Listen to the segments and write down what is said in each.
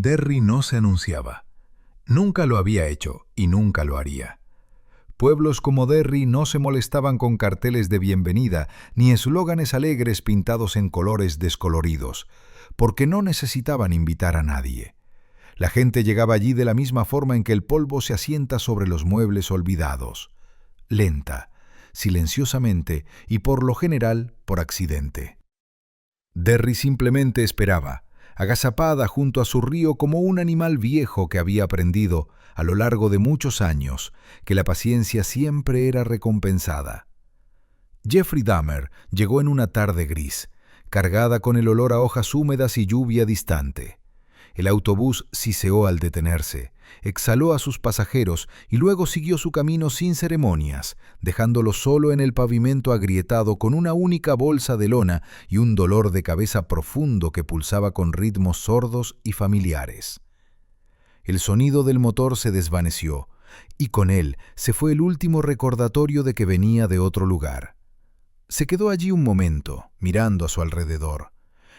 Derry no se anunciaba. Nunca lo había hecho y nunca lo haría. Pueblos como Derry no se molestaban con carteles de bienvenida ni eslóganes alegres pintados en colores descoloridos, porque no necesitaban invitar a nadie. La gente llegaba allí de la misma forma en que el polvo se asienta sobre los muebles olvidados, lenta, silenciosamente y por lo general por accidente. Derry simplemente esperaba, agazapada junto a su río como un animal viejo que había aprendido, a lo largo de muchos años, que la paciencia siempre era recompensada. Jeffrey Dahmer llegó en una tarde gris, cargada con el olor a hojas húmedas y lluvia distante. El autobús siseó al detenerse, exhaló a sus pasajeros y luego siguió su camino sin ceremonias, dejándolo solo en el pavimento agrietado con una única bolsa de lona y un dolor de cabeza profundo que pulsaba con ritmos sordos y familiares. El sonido del motor se desvaneció, y con él se fue el último recordatorio de que venía de otro lugar. Se quedó allí un momento, mirando a su alrededor.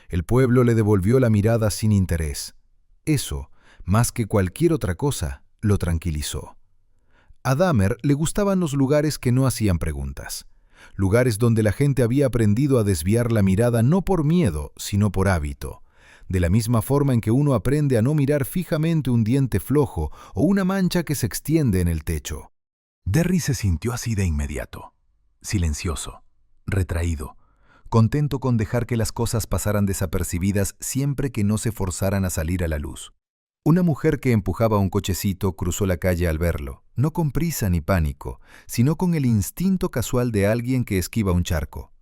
El pueblo le devolvió la mirada sin interés. Eso, más que cualquier otra cosa, lo tranquilizó. A Dahmer le gustaban los lugares que no hacían preguntas, lugares donde la gente había aprendido a desviar la mirada no por miedo, sino por hábito, de la misma forma en que uno aprende a no mirar fijamente un diente flojo o una mancha que se extiende en el techo. Derry se sintió así de inmediato, silencioso, retraído, contento con dejar que las cosas pasaran desapercibidas siempre que no se forzaran a salir a la luz. Una mujer que empujaba un cochecito cruzó la calle al verlo, no con prisa ni pánico, sino con el instinto casual de alguien que esquiva un charco.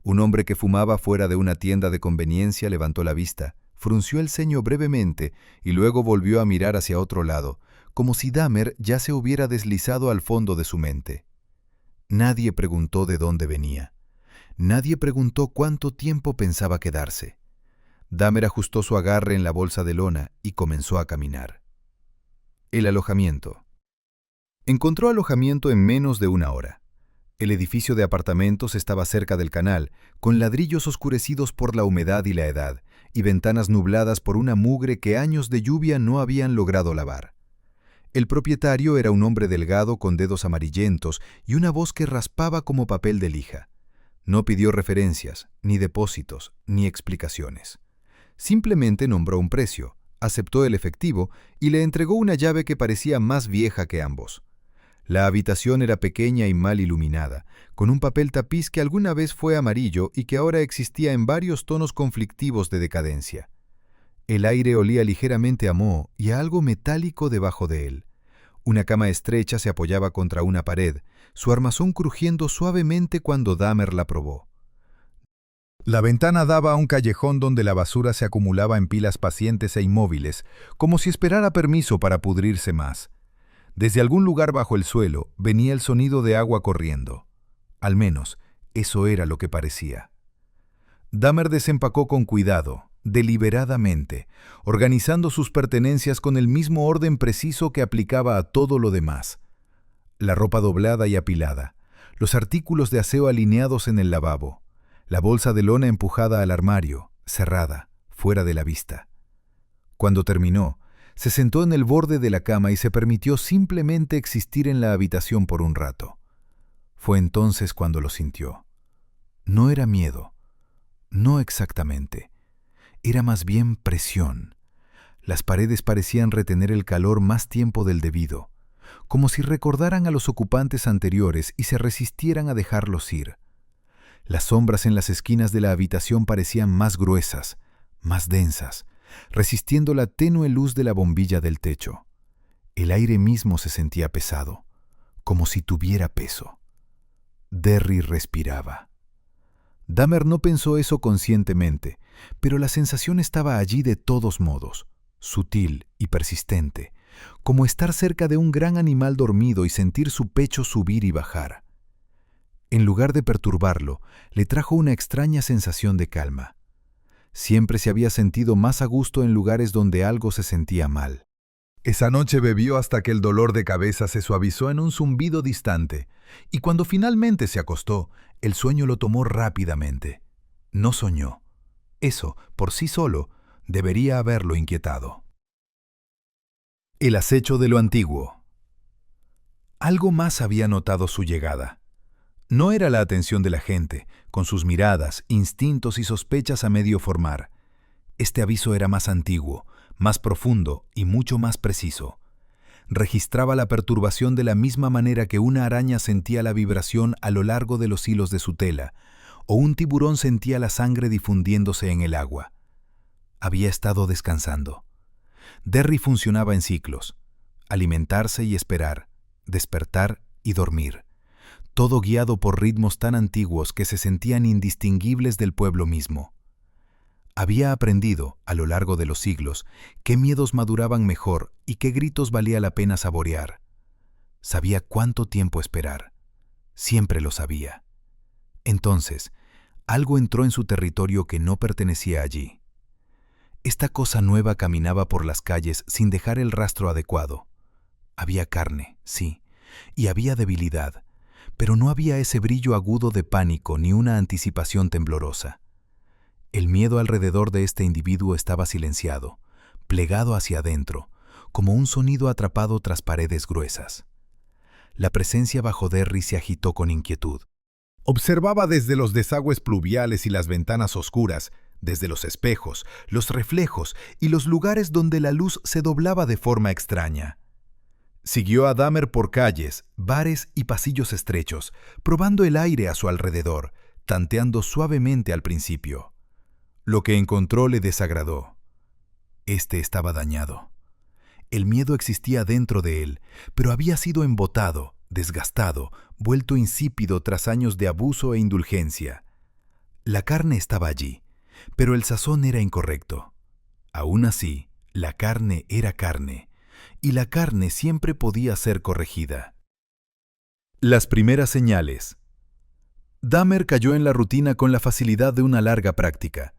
Un hombre que fumaba fuera de una tienda de conveniencia levantó la vista, frunció el ceño brevemente y luego volvió a mirar hacia otro lado, como si Dahmer ya se hubiera deslizado al fondo de su mente. Nadie preguntó de dónde venía. Nadie preguntó cuánto tiempo pensaba quedarse. Dahmer ajustó su agarre en la bolsa de lona y comenzó a caminar. El alojamiento. Encontró alojamiento en menos de una hora. El edificio de apartamentos estaba cerca del canal, con ladrillos oscurecidos por la humedad y la edad, y ventanas nubladas por una mugre que años de lluvia no habían logrado lavar. El propietario era un hombre delgado con dedos amarillentos y una voz que raspaba como papel de lija. No pidió referencias, ni depósitos, ni explicaciones. Simplemente nombró un precio, aceptó el efectivo y le entregó una llave que parecía más vieja que ambos. La habitación era pequeña y mal iluminada, con un papel tapiz que alguna vez fue amarillo y que ahora existía en varios tonos conflictivos de decadencia. El aire olía ligeramente a moho y a algo metálico debajo de él. Una cama estrecha se apoyaba contra una pared, su armazón crujiendo suavemente cuando Dahmer la probó. La ventana daba a un callejón donde la basura se acumulaba en pilas pacientes e inmóviles, como si esperara permiso para pudrirse más. Desde algún lugar bajo el suelo venía el sonido de agua corriendo. Al menos, eso era lo que parecía. Dahmer desempacó con cuidado, deliberadamente, organizando sus pertenencias con el mismo orden preciso que aplicaba a todo lo demás. La ropa doblada y apilada, los artículos de aseo alineados en el lavabo, la bolsa de lona empujada al armario, cerrada, fuera de la vista. Cuando terminó, se sentó en el borde de la cama y se permitió simplemente existir en la habitación por un rato. Fue entonces cuando lo sintió. No era miedo, no exactamente. Era más bien presión. Las paredes parecían retener el calor más tiempo del debido, como si recordaran a los ocupantes anteriores y se resistieran a dejarlos ir. Las sombras en las esquinas de la habitación parecían más gruesas, más densas, resistiendo la tenue luz de la bombilla del techo. El aire mismo se sentía pesado, como si tuviera peso. Derry respiraba. Dahmer no pensó eso conscientemente, pero la sensación estaba allí de todos modos, sutil y persistente, como estar cerca de un gran animal dormido y sentir su pecho subir y bajar. En lugar de perturbarlo, le trajo una extraña sensación de calma. Siempre se había sentido más a gusto en lugares donde algo se sentía mal. Esa noche bebió hasta que el dolor de cabeza se suavizó en un zumbido distante, y cuando finalmente se acostó, el sueño lo tomó rápidamente. No soñó. Eso, por sí solo, debería haberlo inquietado. El acecho de lo antiguo. Algo más había notado su llegada. No era la atención de la gente, con sus miradas, instintos y sospechas a medio formar. Este aviso era más antiguo, más profundo y mucho más preciso. Registraba la perturbación de la misma manera que una araña sentía la vibración a lo largo de los hilos de su tela, o un tiburón sentía la sangre difundiéndose en el agua. Había estado descansando. Derry funcionaba en ciclos: alimentarse y esperar, despertar y dormir, todo guiado por ritmos tan antiguos que se sentían indistinguibles del pueblo mismo. Había aprendido, a lo largo de los siglos, qué miedos maduraban mejor y qué gritos valía la pena saborear. Sabía cuánto tiempo esperar. Siempre lo sabía. Entonces, algo entró en su territorio que no pertenecía allí. Esta cosa nueva caminaba por las calles sin dejar el rastro adecuado. Había carne, sí, y había debilidad, pero no había ese brillo agudo de pánico ni una anticipación temblorosa. El miedo alrededor de este individuo estaba silenciado, plegado hacia adentro, como un sonido atrapado tras paredes gruesas. La presencia bajo Derry se agitó con inquietud. Observaba desde los desagües pluviales y las ventanas oscuras, desde los espejos, los reflejos y los lugares donde la luz se doblaba de forma extraña. Siguió a Dahmer por calles, bares y pasillos estrechos, probando el aire a su alrededor, tanteando suavemente al principio. Lo que encontró le desagradó. Este estaba dañado. El miedo existía dentro de él, pero había sido embotado, desgastado, vuelto insípido tras años de abuso e indulgencia. La carne estaba allí, pero el sazón era incorrecto. Aún así, la carne era carne, y la carne siempre podía ser corregida. Las primeras señales. Dahmer cayó en la rutina con la facilidad de una larga práctica.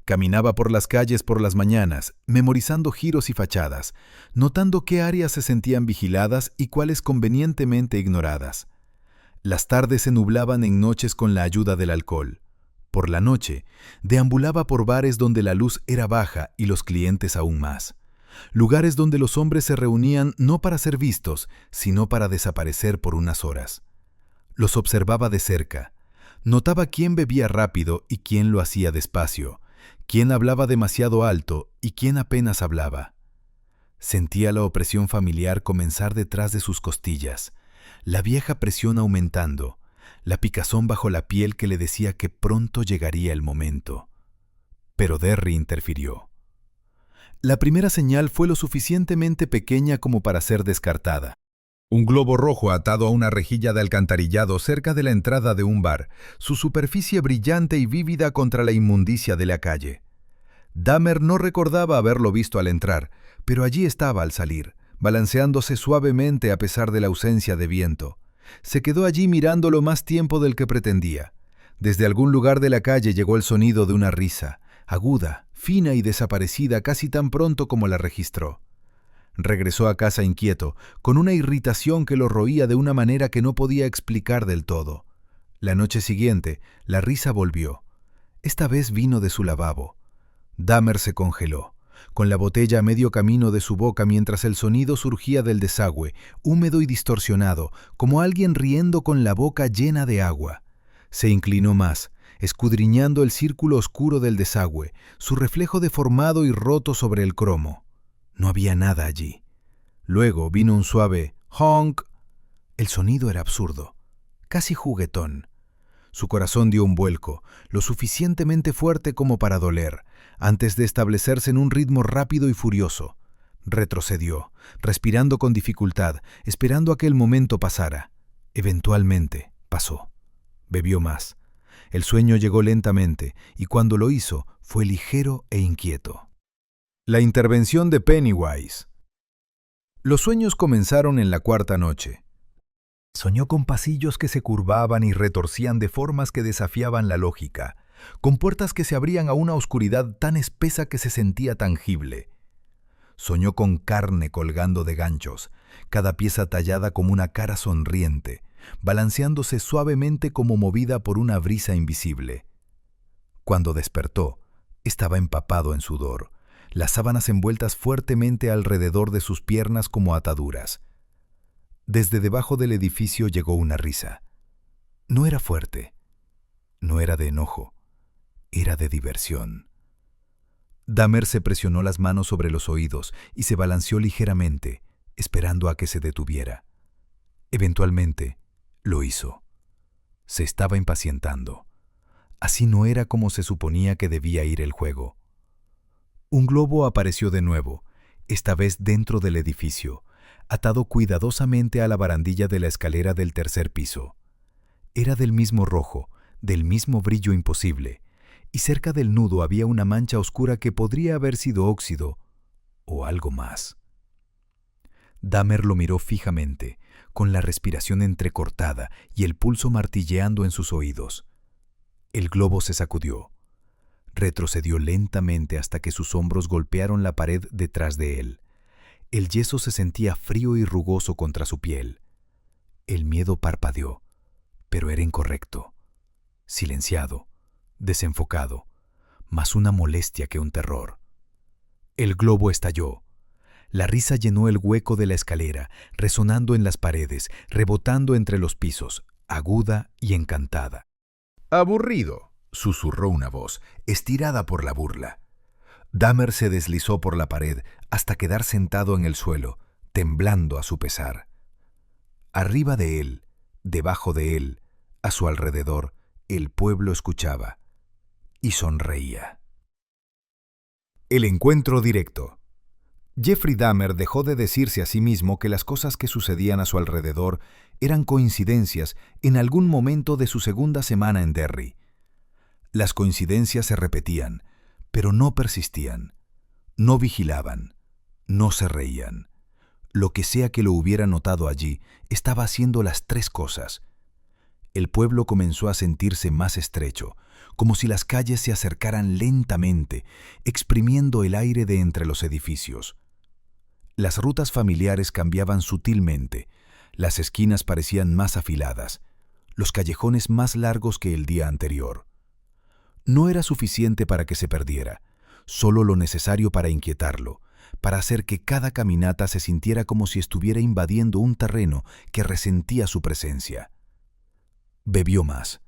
Caminaba por las calles por las mañanas, memorizando giros y fachadas, notando qué áreas se sentían vigiladas y cuáles convenientemente ignoradas. Las tardes se nublaban en noches con la ayuda del alcohol. Por la noche, deambulaba por bares donde la luz era baja y los clientes aún más. Lugares donde los hombres se reunían no para ser vistos, sino para desaparecer por unas horas. Los observaba de cerca. Notaba quién bebía rápido y quién lo hacía despacio, quién hablaba demasiado alto y quién apenas hablaba. Sentía la opresión familiar comenzar detrás de sus costillas, la vieja presión aumentando, la picazón bajo la piel que le decía que pronto llegaría el momento. Pero Derry interfirió. La primera señal fue lo suficientemente pequeña como para ser descartada. Un globo rojo atado a una rejilla de alcantarillado cerca de la entrada de un bar, su superficie brillante y vívida contra la inmundicia de la calle. Dahmer no recordaba haberlo visto al entrar, pero allí estaba al salir, balanceándose suavemente a pesar de la ausencia de viento. Se quedó allí mirándolo más tiempo del que pretendía. Desde algún lugar de la calle llegó el sonido de una risa, aguda, fina y desaparecida casi tan pronto como la registró. Regresó a casa inquieto, con una irritación que lo roía de una manera que no podía explicar del todo. La noche siguiente, la risa volvió. Esta vez vino de su lavabo. Dahmer se congeló, con la botella a medio camino de su boca mientras el sonido surgía del desagüe, húmedo y distorsionado, como alguien riendo con la boca llena de agua. Se inclinó más, escudriñando el círculo oscuro del desagüe, su reflejo deformado y roto sobre el cromo. No había nada allí. Luego vino un suave honk. El sonido era absurdo, casi juguetón. Su corazón dio un vuelco, lo suficientemente fuerte como para doler, antes de establecerse en un ritmo rápido y furioso. Retrocedió, respirando con dificultad, esperando a que el momento pasara. Eventualmente pasó. Bebió más. El sueño llegó lentamente, y cuando lo hizo, fue ligero e inquieto. La intervención de Pennywise. Los sueños comenzaron en la cuarta noche. Soñó con pasillos que se curvaban y retorcían de formas que desafiaban la lógica, con puertas que se abrían a una oscuridad tan espesa que se sentía tangible. Soñó con carne colgando de ganchos, cada pieza tallada como una cara sonriente, balanceándose suavemente como movida por una brisa invisible. Cuando despertó, estaba empapado en sudor, las sábanas envueltas fuertemente alrededor de sus piernas como ataduras. Desde debajo del edificio llegó una risa. No era fuerte, no era de enojo, era de diversión. Dahmer se presionó las manos sobre los oídos y se balanceó ligeramente, esperando a que se detuviera. Eventualmente, lo hizo. Se estaba impacientando. Así no era como se suponía que debía ir el juego. Un globo apareció de nuevo, esta vez dentro del edificio, atado cuidadosamente a la barandilla de la escalera del tercer piso. Era del mismo rojo, del mismo brillo imposible, y cerca del nudo había una mancha oscura que podría haber sido óxido o algo más. Dahmer lo miró fijamente, con la respiración entrecortada y el pulso martilleando en sus oídos. El globo se sacudió. Retrocedió lentamente hasta que sus hombros golpearon la pared detrás de él. El yeso se sentía frío y rugoso contra su piel. El miedo parpadeó, pero era incorrecto. Silenciado, desenfocado, más una molestia que un terror. El globo estalló. La risa llenó el hueco de la escalera, resonando en las paredes, rebotando entre los pisos, aguda y encantada. «Aburrido», susurró una voz, estirada por la burla. Dahmer se deslizó por la pared hasta quedar sentado en el suelo, temblando a su pesar. Arriba de él, debajo de él, a su alrededor, el pueblo escuchaba y sonreía. El encuentro directo. Jeffrey Dahmer dejó de decirse a sí mismo que las cosas que sucedían a su alrededor eran coincidencias en algún momento de su segunda semana en Derry. Las coincidencias se repetían, pero no persistían, no vigilaban, no se reían. Lo que sea que lo hubiera notado allí, estaba haciendo las tres cosas. El pueblo comenzó a sentirse más estrecho, como si las calles se acercaran lentamente, exprimiendo el aire de entre los edificios. Las rutas familiares cambiaban sutilmente, las esquinas parecían más afiladas, los callejones más largos que el día anterior. No era suficiente para que se perdiera, solo lo necesario para inquietarlo, para hacer que cada caminata se sintiera como si estuviera invadiendo un terreno que resentía su presencia. Bebió más.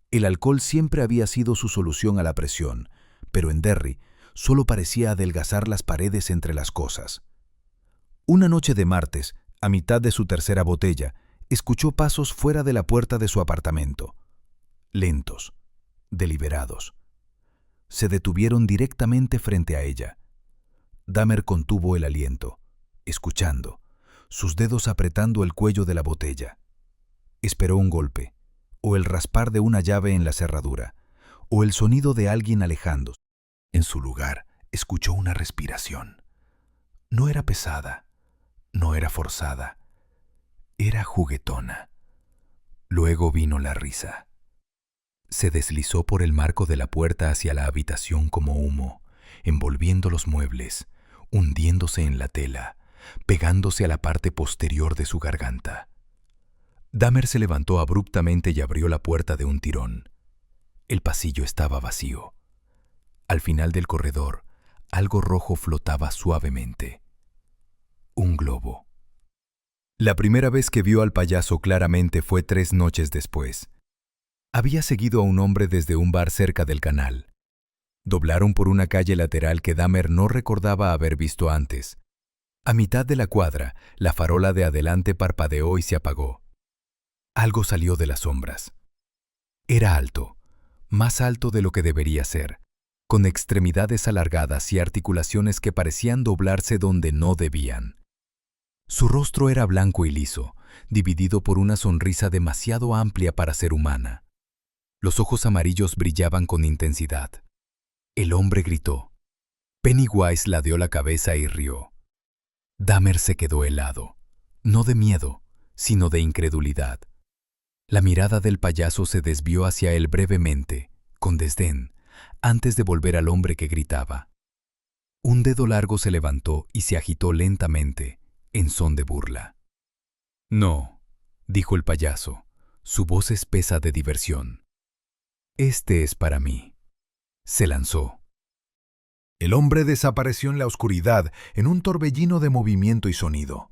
El alcohol siempre había sido su solución a la presión, pero en Derry solo parecía adelgazar las paredes entre las cosas. Una noche de martes, a mitad de su tercera botella, escuchó pasos fuera de la puerta de su apartamento. Lentos, deliberados. Se detuvieron directamente frente a ella. Dahmer contuvo el aliento, escuchando, sus dedos apretando el cuello de la botella. Esperó un golpe, o el raspar de una llave en la cerradura, o el sonido de alguien alejándose. En su lugar, escuchó una respiración. No era pesada, no era forzada, era juguetona. Luego vino la risa. Se deslizó por el marco de la puerta hacia la habitación como humo, envolviendo los muebles, hundiéndose en la tela, pegándose a la parte posterior de su garganta. Dahmer se levantó abruptamente y abrió la puerta de un tirón. El pasillo estaba vacío. Al final del corredor, algo rojo flotaba suavemente. Un globo. La primera vez que vio al payaso claramente fue 3 noches después. Había seguido a un hombre desde un bar cerca del canal. Doblaron por una calle lateral que Dahmer no recordaba haber visto antes. A mitad de la cuadra, la farola de adelante parpadeó y se apagó. Algo salió de las sombras. Era alto, más alto de lo que debería ser, con extremidades alargadas y articulaciones que parecían doblarse donde no debían. Su rostro era blanco y liso, dividido por una sonrisa demasiado amplia para ser humana. Los ojos amarillos brillaban con intensidad. El hombre gritó. Pennywise ladeó la cabeza y rió. Dahmer se quedó helado, no de miedo, sino de incredulidad. La mirada del payaso se desvió hacia él brevemente, con desdén, antes de volver al hombre que gritaba. Un dedo largo se levantó y se agitó lentamente, en son de burla. «No», dijo el payaso, su voz espesa de diversión. «Este es para mí». Se lanzó. El hombre desapareció en la oscuridad, en un torbellino de movimiento y sonido.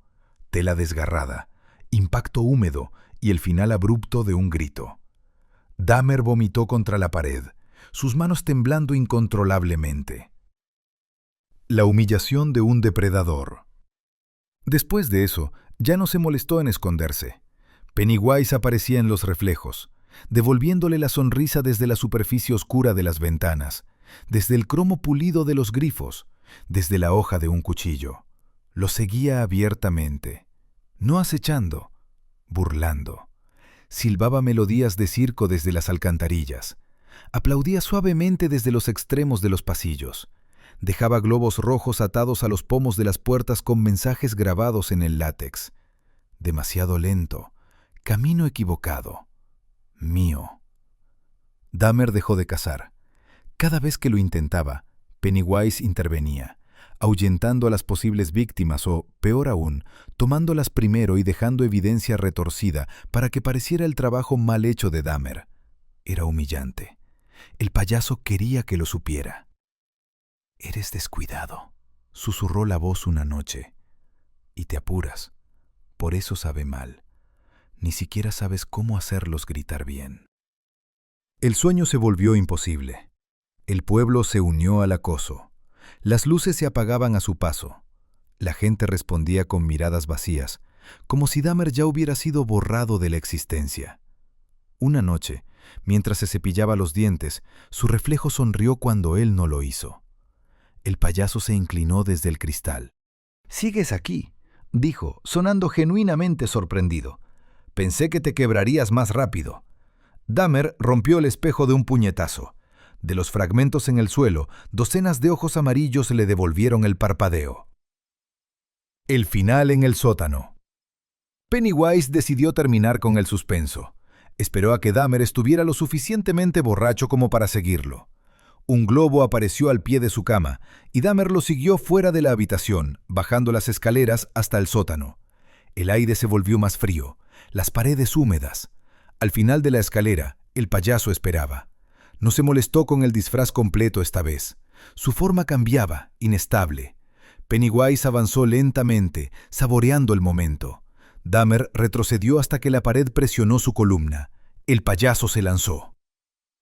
Tela desgarrada, impacto húmedo y el final abrupto de un grito. Dahmer vomitó contra la pared, sus manos temblando incontrolablemente. La humillación de un depredador. Después de eso, ya no se molestó en esconderse. Pennywise aparecía en los reflejos, devolviéndole la sonrisa desde la superficie oscura de las ventanas, desde el cromo pulido de los grifos, desde la hoja de un cuchillo. Lo seguía abiertamente, no acechando, burlando. Silbaba melodías de circo desde las alcantarillas. Aplaudía suavemente desde los extremos de los pasillos. Dejaba globos rojos atados a los pomos de las puertas con mensajes grabados en el látex. Demasiado lento. Camino equivocado. Mío. Dahmer dejó de cazar. Cada vez que lo intentaba, Pennywise intervenía, ahuyentando a las posibles víctimas o, peor aún, tomándolas primero y dejando evidencia retorcida para que pareciera el trabajo mal hecho de Dahmer. Era humillante. El payaso quería que lo supiera. «Eres descuidado», susurró la voz una noche. «Y te apuras. Por eso sabe mal. Ni siquiera sabes cómo hacerlos gritar bien». El sueño se volvió imposible. El pueblo se unió al acoso. Las luces se apagaban a su paso. La gente respondía con miradas vacías, como si Dahmer ya hubiera sido borrado de la existencia. Una noche, mientras se cepillaba los dientes, su reflejo sonrió cuando él no lo hizo. El payaso se inclinó desde el cristal. «Sigues aquí», dijo, sonando genuinamente sorprendido. «Pensé que te quebrarías más rápido». Dahmer rompió el espejo de un puñetazo. De los fragmentos en el suelo, docenas de ojos amarillos le devolvieron el parpadeo. El final en el sótano. Pennywise decidió terminar con el suspenso. Esperó a que Dahmer estuviera lo suficientemente borracho como para seguirlo. Un globo apareció al pie de su cama, y Dahmer lo siguió fuera de la habitación, bajando las escaleras hasta el sótano. El aire se volvió más frío, las paredes húmedas. Al final de la escalera, el payaso esperaba. No se molestó con el disfraz completo esta vez. Su forma cambiaba, inestable. Pennywise avanzó lentamente, saboreando el momento. Dahmer retrocedió hasta que la pared presionó su columna. El payaso se lanzó.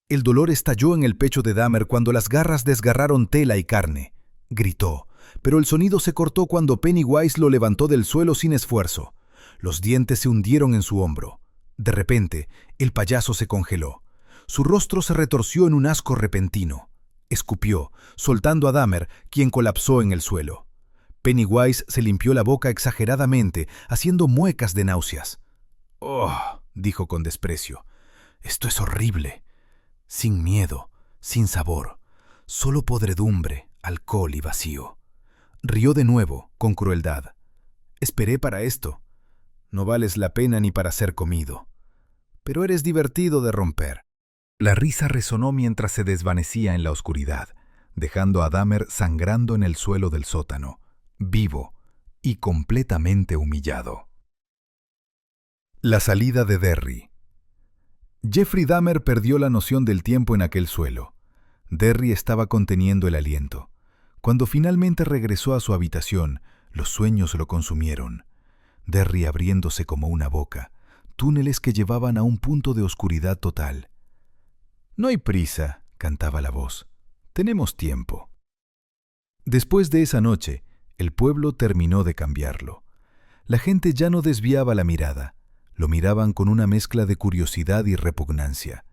El dolor estalló en el pecho de Dahmer cuando las garras desgarraron tela y carne. Gritó, pero el sonido se cortó cuando Pennywise lo levantó del suelo sin esfuerzo. Los dientes se hundieron en su hombro. De repente, el payaso se congeló. Su rostro se retorció en un asco repentino. Escupió, soltando a Dahmer, quien colapsó en el suelo. Pennywise se limpió la boca exageradamente, haciendo muecas de náuseas. «Oh», dijo con desprecio, «esto es horrible». Sin miedo, sin sabor, solo podredumbre, alcohol y vacío. Rió de nuevo, con crueldad. «Esperé para esto. No vales la pena ni para ser comido. Pero eres divertido de romper». La risa resonó mientras se desvanecía en la oscuridad, dejando a Dahmer sangrando en el suelo del sótano, vivo y completamente humillado. La salida de Derry. Jeffrey Dahmer perdió la noción del tiempo en aquel suelo. Derry estaba conteniendo el aliento. Cuando finalmente regresó a su habitación, los sueños lo consumieron. Derry abriéndose como una boca, túneles que llevaban a un punto de oscuridad total. «No hay prisa», cantaba la voz. «Tenemos tiempo». Después de esa noche, el pueblo terminó de cambiarlo. La gente ya no desviaba la mirada. Lo miraban con una mezcla de curiosidad y repugnancia.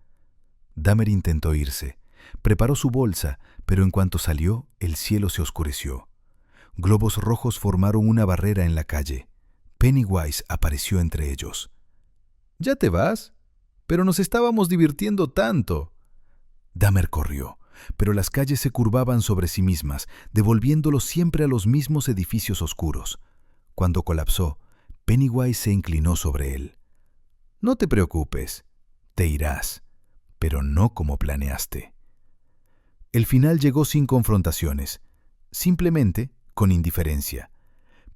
Dahmer intentó irse. Preparó su bolsa, pero en cuanto salió, el cielo se oscureció. Globos rojos formaron una barrera en la calle. Pennywise apareció entre ellos. «¿Ya te vas? Pero nos estábamos divirtiendo tanto». Dahmer corrió, pero las calles se curvaban sobre sí mismas, devolviéndolo siempre a los mismos edificios oscuros. Cuando colapsó, Pennywise se inclinó sobre él. «No te preocupes, te irás, pero no como planeaste». El final llegó sin confrontaciones, simplemente con indiferencia.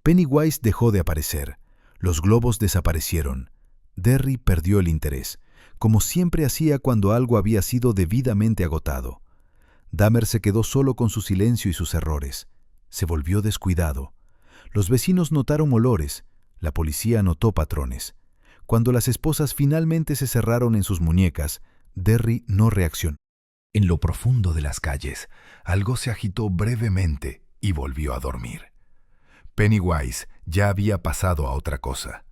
Pennywise dejó de aparecer, los globos desaparecieron. Derry perdió el interés, como siempre hacía cuando algo había sido debidamente agotado. Dahmer se quedó solo con su silencio y sus errores. Se volvió descuidado. Los vecinos notaron olores. La policía notó patrones. Cuando las esposas finalmente se cerraron en sus muñecas, Derry no reaccionó. En lo profundo de las calles, algo se agitó brevemente y volvió a dormir. Pennywise ya había pasado a otra cosa.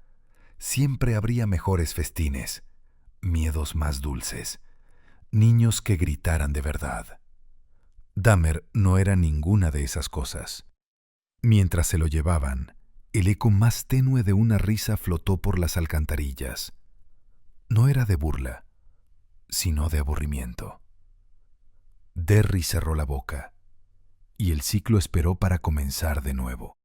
Siempre habría mejores festines, miedos más dulces, niños que gritaran de verdad. Dahmer no era ninguna de esas cosas. Mientras se lo llevaban, el eco más tenue de una risa flotó por las alcantarillas. No era de burla, sino de aburrimiento. Derry cerró la boca, y el ciclo esperó para comenzar de nuevo.